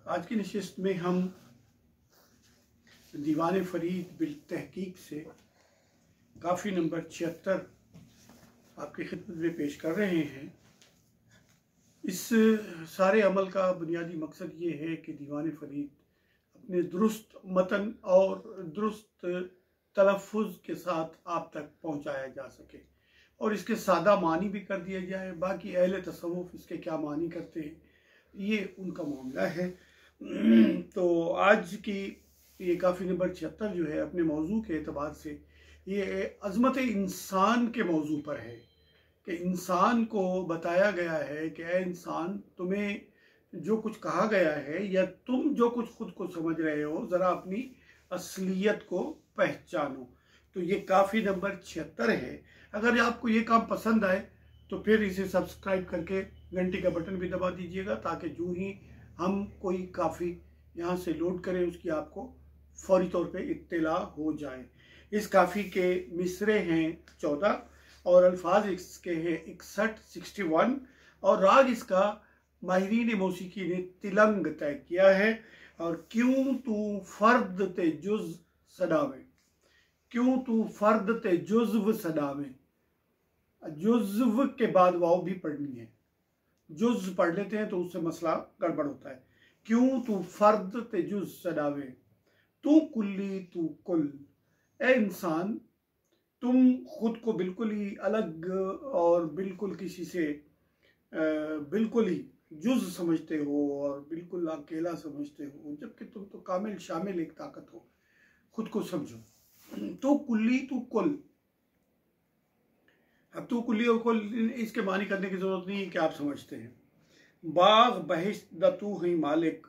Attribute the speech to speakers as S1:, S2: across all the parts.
S1: आज की नशिस्त में हम दीवान फरीद बिल तहकीक से काफ़ी नंबर 76 आपकी खिदमत में पेश कर रहे हैं। इस सारे अमल का बुनियादी मकसद ये है कि दीवान फरीद अपने दुरुस्त मतन और दुरुस्त तलफ़ुज़ के साथ आप तक पहुँचाया जा सके और इसके सादा मानी भी कर दिया जाए। बाकी अहले तसव्वुफ़ इसके क्या मानी करते हैं ये उनका मामला है। तो आज की ये काफ़ी नंबर 76 जो है अपने मौजू के एतबार से ये अज़मत इंसान के मौजू पर है कि इंसान को बताया गया है कि ऐ इंसान, तुम्हें जो कुछ कहा गया है या तुम जो कुछ खुद को समझ रहे हो ज़रा अपनी असलियत को पहचानो। तो ये काफ़ी नंबर 76 है। अगर आपको ये काम पसंद आए तो फिर इसे सब्सक्राइब करके घंटी का बटन भी दबा दीजिएगा ताकि जो ही हम कोई काफ़ी यहाँ से लोड करें उसकी आपको फौरी तौर पे इत्तला हो जाए। इस काफ़ी के मिसरे हैं 14 और अल्फाज इसके हैं 61, 61 और राग इसका माहिरीन मौसीकी ने तिलंग तय किया है। और क्यों तू फर्द ते जुज़ सदावे, क्यों तू फर्द ते जुज़्व सदावे, जुज़्व के बाद वाव भी पढ़नी है, जुज़ पढ़ लेते हैं तो उससे मसला गड़बड़ होता है। क्यों तू फर्द ते जुज़ सदावे, तू कुल्ली तू कुल, ए इंसान तुम खुद को बिल्कुल ही अलग और बिल्कुल किसी से बिल्कुल ही जुज़ समझते हो और बिल्कुल अकेला समझते हो, जबकि तुम तो कामिल शामिल एक ताकत हो। खुद को समझो। तो कुल्ली तू कुल, अब तू कुल्ली और कुल इसके मानी करने की जरूरत नहीं है कि आप समझते हैं। बाग बहिश्त द तू ही मालिक,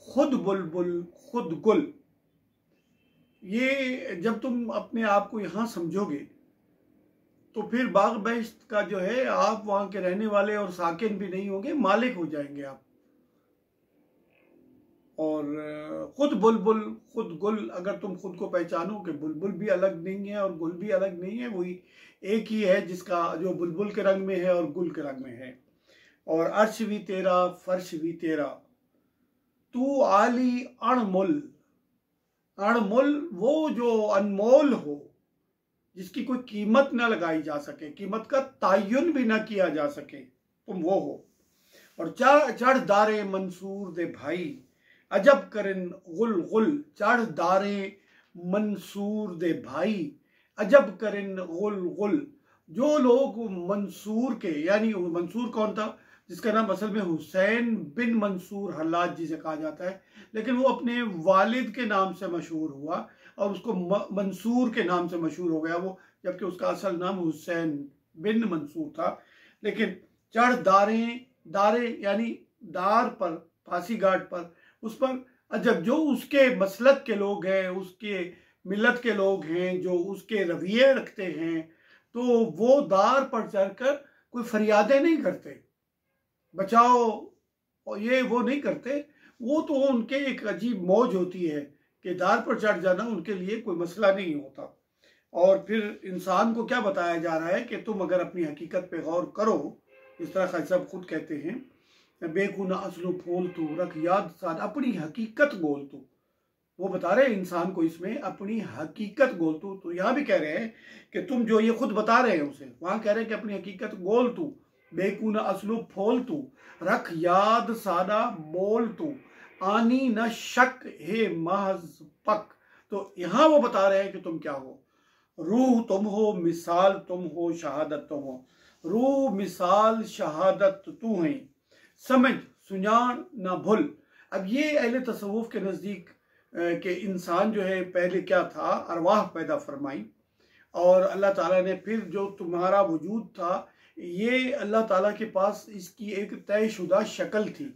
S1: खुद बुलबुल खुद गुल। ये जब तुम अपने आप को यहाँ समझोगे तो फिर बाग बहिश्त का जो है आप वहां के रहने वाले और साकिन भी नहीं होंगे, मालिक हो जाएंगे आप। और खुद बुलबुल खुद गुल, अगर तुम खुद को पहचानो कि बुलबुल भी अलग नहीं है और गुल भी अलग नहीं है, वही एक ही है जिसका जो बुलबुल के रंग में है और गुल के रंग में है। और अर्श भी तेरा फर्श भी तेरा, तू आली अणमुल, अणमुल वो जो अनमोल हो, जिसकी कोई कीमत ना लगाई जा सके, कीमत का तायुन भी ना किया जा सके, तुम वो हो। और चढ़ दारे मंसूर दे भाई, अजब करिन गुल गुल, चढ़ दारे मंसूर दे भाई, अजब करिन गुल गुल। जो लोग मंसूर के, यानी मंसूर कौन था जिसका नाम असल में हुसैन बिन मंसूर हल्लाज जिसे कहा जाता है, लेकिन वो अपने वालिद के नाम से मशहूर हुआ और उसको मंसूर के नाम से मशहूर हो गया वो, जबकि उसका असल नाम हुसैन बिन मंसूर था। लेकिन चढ़ दारे, दारे यानी दार पर, फांसी घाट पर, उस पर अजब जो उसके मसलक के लोग हैं, उसके मिलत के लोग हैं, जो उसके रवैये रखते हैं, तो वो दार पर चढ़कर कोई फरियादें नहीं करते, बचाओ और ये वो नहीं करते। वो तो उनके एक अजीब मौज होती है कि दार पर चढ़ जाना उनके लिए कोई मसला नहीं होता। और फिर इंसान को क्या बताया जा रहा है कि तुम अगर अपनी हकीकत पे गौर करो, इस तरह खालिद साहब खुद कहते हैं, बेगुना असलू फोल तू रख याद साथ, अपनी हकीकत बोल तू। वो बता रहे हैं इंसान को इसमें अपनी हकीकत बोल तू। तो यहाँ भी कह रहे हैं कि तुम जो ये खुद बता रहे हैं उसे, वहां कह रहे हैं कि अपनी हकीकत बोल तू, बेकुना असलू फोल तू, रख याद सादा बोल तू, आनी न शक हे महज पक। तो यहाँ वो बता रहे हैं कि तुम क्या हो, रूह तुम हो, मिसाल तुम हो, शहादत तुम हो। रूह मिसाल शहादत तू है, समझ सुजान ना भूल। अब ये अहले तसव्वुफ के नज़दीक के इंसान जो है पहले क्या था, अरवाह पैदा फरमाई और अल्लाह ताला ने फिर जो तुम्हारा वजूद था, ये अल्लाह ताला के पास इसकी एक तयशुदा शक्ल थी,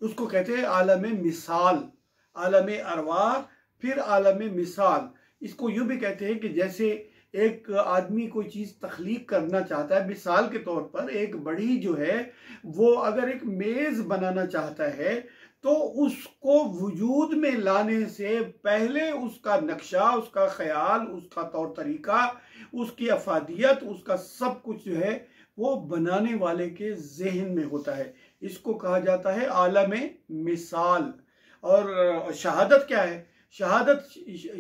S1: उसको कहते हैं आलम मिसाल, आलम अरवाह फिर आलम मिसाल। इसको यूँ भी कहते हैं कि जैसे एक आदमी कोई चीज़ तख्लीक करना चाहता है, मिसाल के तौर पर एक बड़ी जो है वो अगर एक मेज़ बनाना चाहता है तो उसको वजूद में लाने से पहले उसका नक्शा, उसका ख्याल, उसका तौर तरीका, उसकी अफादियत, उसका सब कुछ जो है वो बनाने वाले के जहन में होता है। इसको कहा जाता है आलम मिसाल। और शहादत क्या है? शहादत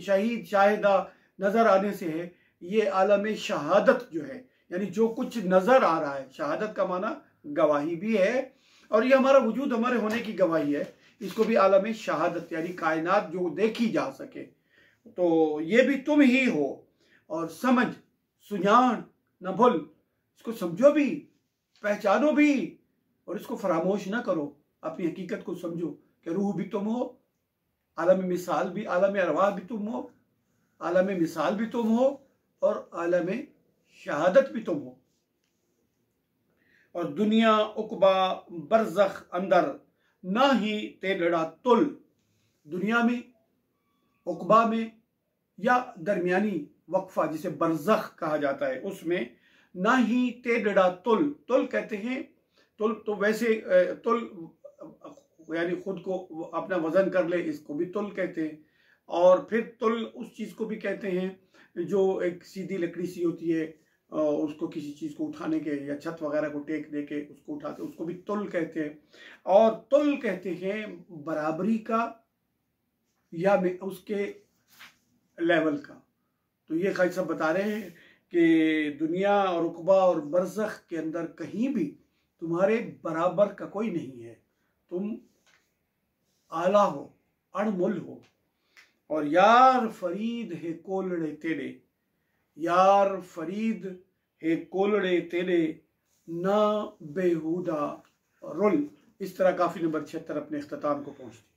S1: शहीद शाहिदा नजर आने से है। ये आलम शहादत जो है, यानी जो कुछ नजर आ रहा है, शहादत का माना गवाही भी है, और ये हमारा वजूद, हमारे होने की गवाही है। इसको भी आलम शहादत यानी कायनात जो देखी जा सके, तो ये भी तुम ही हो। और समझ सुजान न भूल, इसको समझो भी, पहचानो भी, और इसको फरामोश ना करो। अपनी हकीकत को समझो कि रूह भी तुम हो, आलम मिसाल भी, आलम अरवाह भी तुम हो, आलम मिसाल भी तुम हो, और आलम शहादत भी तुम हो। और दुनिया उकबा बरज़ख अंदर ना ही तेलड़ा तुल, दुनिया में, उकबा में, या दरमियानी वक्फा जिसे बरज़ख कहा जाता है, उसमें ना ही तेलड़ा तुल, तुल कहते हैं, तुल तो वैसे तुल यानी खुद को अपना वजन कर ले, इसको भी तुल कहते हैं। और फिर तुल उस चीज को भी कहते हैं जो एक सीधी लकड़ी सी होती है, उसको किसी चीज को उठाने के, या छत वगैरह को टेक दे के उसको उठाते, उसको भी तुल कहते हैं। और तुल कहते हैं बराबरी का या उसके लेवल का। तो ये खाई सब बता रहे हैं कि दुनिया और उकबा और बरज़ख के अंदर कहीं भी तुम्हारे बराबर का कोई नहीं है, तुम आला हो, अनमोल हो। और यार फरीद है कोलड़े तेरे, यार फरीद है कोलड़े तेरे, ना बेहुदा रुल। इस तरह काफी नंबर 76 अपने इख्तिताम को पहुंचती।